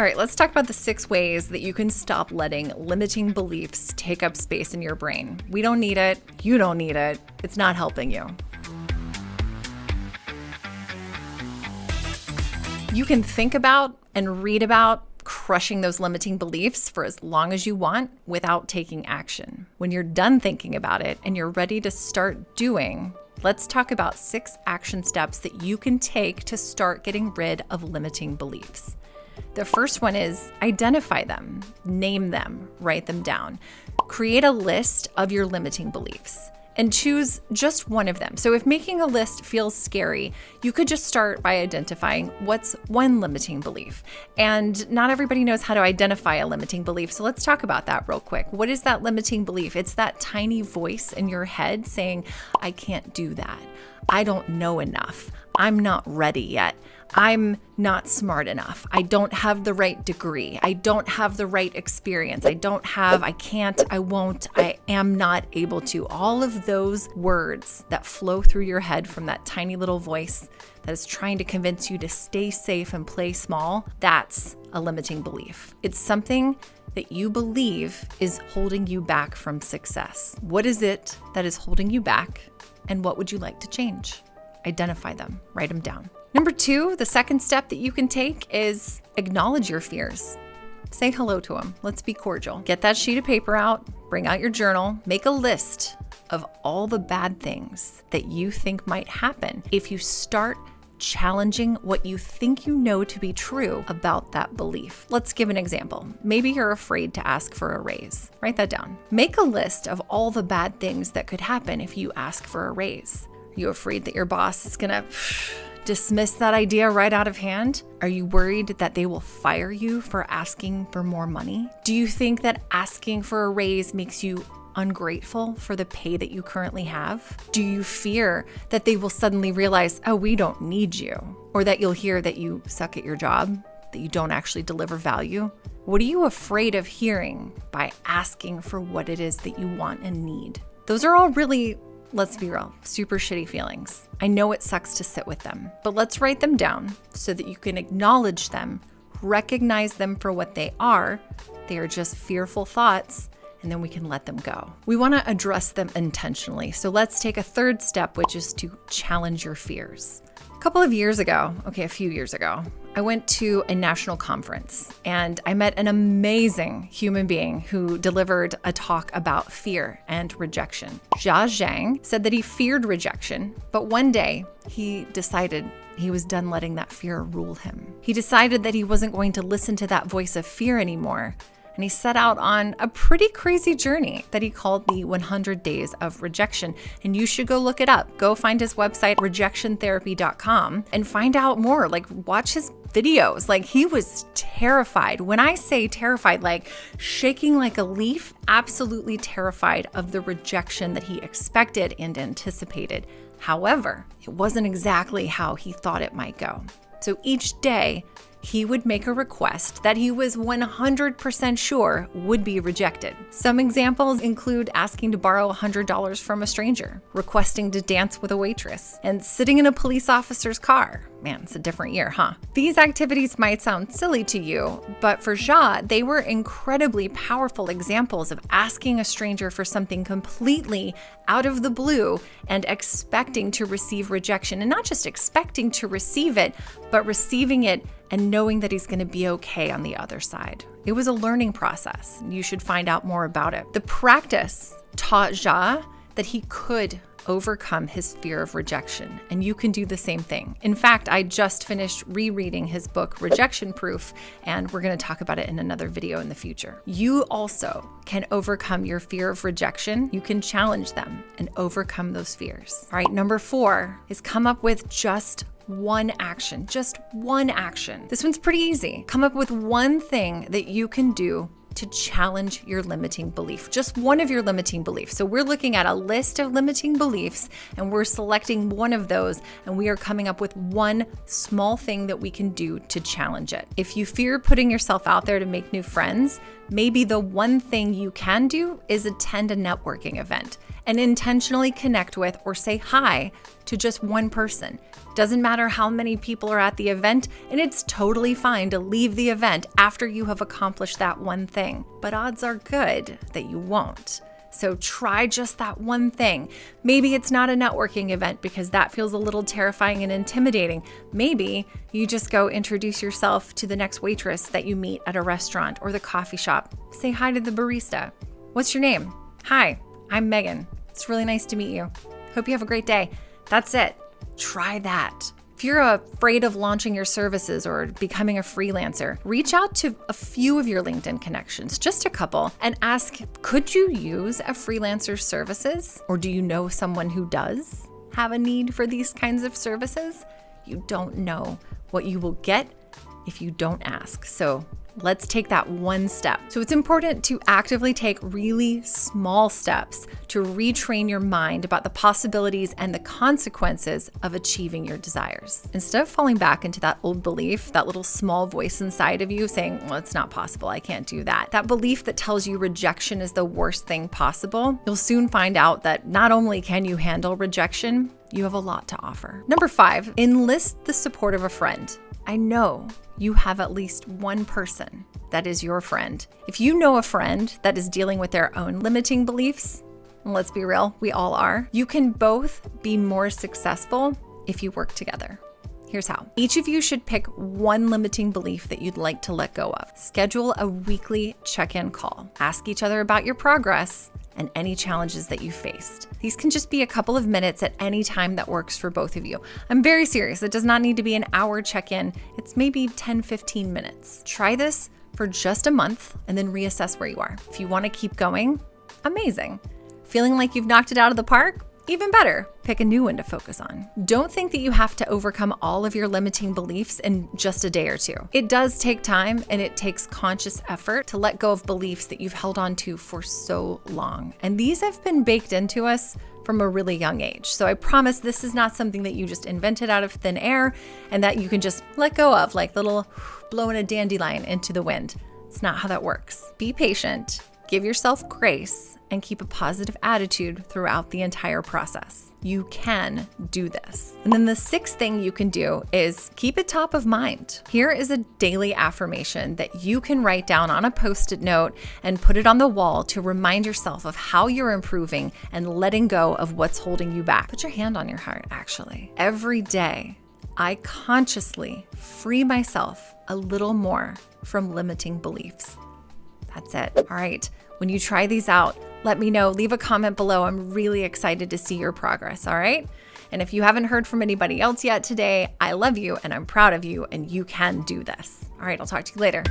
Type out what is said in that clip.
All right, let's talk about the 6 ways that you can stop letting limiting beliefs take up space in your brain. We don't need it. You don't need it. It's not helping you. You can think about and read about crushing those limiting beliefs for as long as you want without taking action. When you're done thinking about it and you're ready to start doing, let's talk about 6 action steps that you can take to start getting rid of limiting beliefs. The first one is identify them, name them, write them down. Create a list of your limiting beliefs and choose just one of them. So if making a list feels scary, you could just start by identifying what's one limiting belief. And not everybody knows how to identify a limiting belief. So let's talk about that real quick. What is that limiting belief? It's that tiny voice in your head saying, I can't do that. I don't know enough. I'm not ready yet. I'm not smart enough. I don't have the right degree. I don't have the right experience. I can't, I won't, I am not able to. All of those words that flow through your head from that tiny little voice that is trying to convince you to stay safe and play small, that's a limiting belief. It's something that you believe is holding you back from success. What is it that is holding you back, and what would you like to change? Identify them, write them down. Number 2, the second step that you can take is acknowledge your fears. Say hello to them. Let's be cordial. Get that sheet of paper out, bring out your journal, make a list of all the bad things that you think might happen if you start challenging what you think you know to be true about that belief. Let's give an example. Maybe you're afraid to ask for a raise. Write that down. Make a list of all the bad things that could happen if you ask for a raise. Are you afraid that your boss is gonna dismiss that idea right out of hand? Are you worried that they will fire you for asking for more money? Do you think that asking for a raise makes you ungrateful for the pay that you currently have? Do you fear that they will suddenly realize, oh, we don't need you? Or that you'll hear that you suck at your job, that you don't actually deliver value? What are you afraid of hearing by asking for what it is that you want and need? Those are all really, let's be real, super shitty feelings. I know it sucks to sit with them, but let's write them down so that you can acknowledge them, recognize them for what they are. They are just fearful thoughts, and then we can let them go. We want to address them intentionally. So let's take a third step, which is to challenge your fears. A few years ago, I went to a national conference and I met an amazing human being who delivered a talk about fear and rejection. Josh Zhang said that he feared rejection, but one day he decided he was done letting that fear rule him. He decided that he wasn't going to listen to that voice of fear anymore. And he set out on a pretty crazy journey that he called the 100 Days of Rejection. And you should go look it up. Go find his website, rejectiontherapy.com, and find out more. Watch his videos. He was terrified. When I say terrified, shaking like a leaf, absolutely terrified of the rejection that he expected and anticipated. However, it wasn't exactly how he thought it might go. So each day, he would make a request that he was 100% sure would be rejected. Some examples include asking to borrow $100 from a stranger, requesting to dance with a waitress, and sitting in a police officer's car. Man, it's a different year, huh? These activities might sound silly to you, but for Ja, they were incredibly powerful examples of asking a stranger for something completely out of the blue and expecting to receive rejection. And not just expecting to receive it, but receiving it and knowing that he's going to be okay on the other side. It was a learning process. You should find out more about it. The practice taught Ja that he could overcome his fear of rejection, and you can do the same thing. In fact, I just finished rereading his book, Rejection Proof, and we're going to talk about it in another video in the future. You also can overcome your fear of rejection. You can challenge them and overcome those fears. All right, number 4 is come up with just one action. This one's pretty easy. Come up with one thing that you can do to challenge your limiting belief, just one of your limiting beliefs. So we're looking at a list of limiting beliefs and we're selecting one of those and we are coming up with one small thing that we can do to challenge it. If you fear putting yourself out there to make new friends, maybe the one thing you can do is attend a networking event and intentionally connect with or say hi to just one person. Doesn't matter how many people are at the event, and it's totally fine to leave the event after you have accomplished that one thing. But odds are good that you won't. So try just that one thing. Maybe it's not a networking event because that feels a little terrifying and intimidating. Maybe you just go introduce yourself to the next waitress that you meet at a restaurant or the coffee shop. Say hi to the barista. What's your name? Hi, I'm Megan. It's really nice to meet you. Hope you have a great day. That's it. Try that. If you're afraid of launching your services or becoming a freelancer, reach out to a few of your LinkedIn connections, just a couple, and ask, could you use a freelancer's services? Or do you know someone who does have a need for these kinds of services? You don't know what you will get if you don't ask. So let's take that one step. So it's important to actively take really small steps to retrain your mind about the possibilities and the consequences of achieving your desires. Instead of falling back into that old belief, that little small voice inside of you saying, well, it's not possible, I can't do that. That belief that tells you rejection is the worst thing possible, you'll soon find out that not only can you handle rejection, you have a lot to offer. Number 5, enlist the support of a friend. I know you have at least one person that is your friend. If you know a friend that is dealing with their own limiting beliefs, and let's be real, we all are, you can both be more successful if you work together. Here's how. Each of you should pick one limiting belief that you'd like to let go of. Schedule a weekly check-in call. Ask each other about your progress and any challenges that you faced. These can just be a couple of minutes at any time that works for both of you. I'm very serious. It does not need to be an hour check-in. It's maybe 10, 15 minutes. Try this for just a month and then reassess where you are. If you want to keep going, amazing. Feeling like you've knocked it out of the park? Even better, pick a new one to focus on. Don't think that you have to overcome all of your limiting beliefs in just a day or two. It does take time and it takes conscious effort to let go of beliefs that you've held on to for so long. And these have been baked into us from a really young age. So I promise this is not something that you just invented out of thin air and that you can just let go of like little blowing a dandelion into the wind. It's not how that works. Be patient, give yourself grace, and keep a positive attitude throughout the entire process. You can do this. And then the 6th thing you can do is keep it top of mind. Here is a daily affirmation that you can write down on a Post-it note and put it on the wall to remind yourself of how you're improving and letting go of what's holding you back. Put your hand on your heart, actually. Every day, I consciously free myself a little more from limiting beliefs. That's it. All right. When you try these out, let me know. Leave a comment below. I'm really excited to see your progress. All right. And if you haven't heard from anybody else yet today, I love you and I'm proud of you and you can do this. All right. I'll talk to you later.